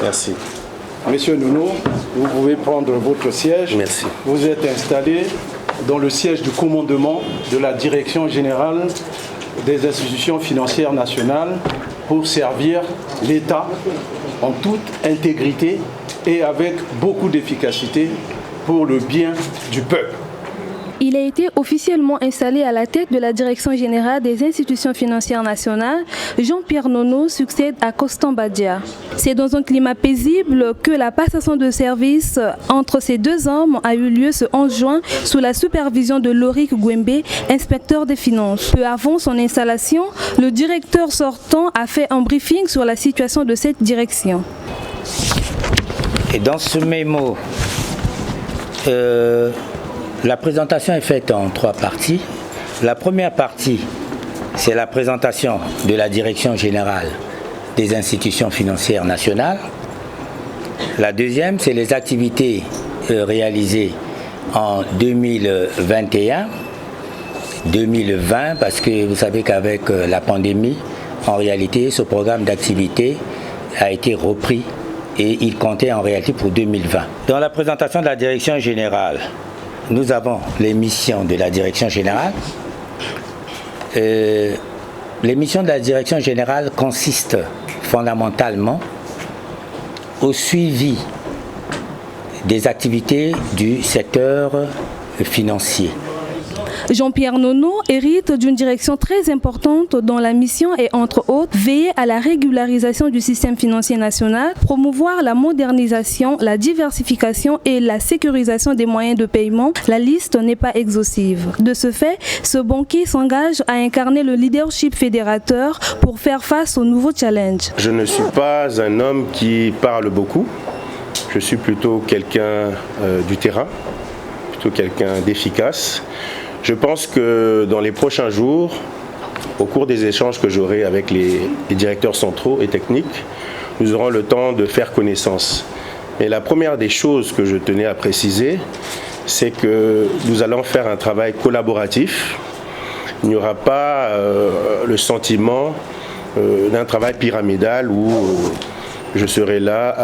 Merci. Monsieur Nono, vous pouvez prendre votre siège. Merci. Vous êtes installé dans le siège du commandement de la Direction générale des institutions financières nationales pour servir l'État en toute intégrité et avec beaucoup d'efficacité pour le bien du peuple. Il a été officiellement installé à la tête de la Direction générale des institutions financières nationales. Jean-Pierre Nono succède à Constant Badia. C'est dans un climat paisible que la passation de service entre ces deux hommes a eu lieu ce 11 juin sous la supervision de Lorik Gwembe, inspecteur des finances. Peu avant son installation, le directeur sortant a fait un briefing sur la situation de cette direction. Et dans ce mémo, la présentation est faite en 3 parties. La première partie, c'est la présentation de la Direction générale des institutions financières nationales. La deuxième, c'est les activités réalisées en 2021, 2020, parce que vous savez qu'avec la pandémie, en réalité, ce programme d'activité a été repris et il comptait en réalité pour 2020. Dans la présentation de la Direction générale, nous avons les missions de la Direction générale. Les missions de la Direction générale consistent fondamentalement au suivi des activités du secteur financier. Jean-Pierre Nono hérite d'une direction très importante dont la mission est entre autres veiller à la régularisation du système financier national, promouvoir la modernisation, la diversification et la sécurisation des moyens de paiement. La liste n'est pas exhaustive. De ce fait, ce banquier s'engage à incarner le leadership fédérateur pour faire face aux nouveaux challenges. Je ne suis pas un homme qui parle beaucoup. Je suis plutôt quelqu'un du terrain, plutôt quelqu'un d'efficace. Je pense que dans les prochains jours, au cours des échanges que j'aurai avec les directeurs centraux et techniques, nous aurons le temps de faire connaissance. Mais la première des choses que je tenais à préciser, c'est que nous allons faire un travail collaboratif. Il n'y aura pas le sentiment d'un travail pyramidal où je serai là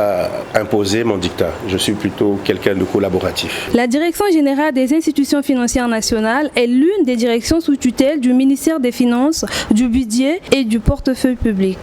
à imposer mon dictat. Je suis plutôt quelqu'un de collaboratif. La Direction générale des institutions financières nationales est l'une des directions sous tutelle du ministère des Finances, du Budget et du Portefeuille public.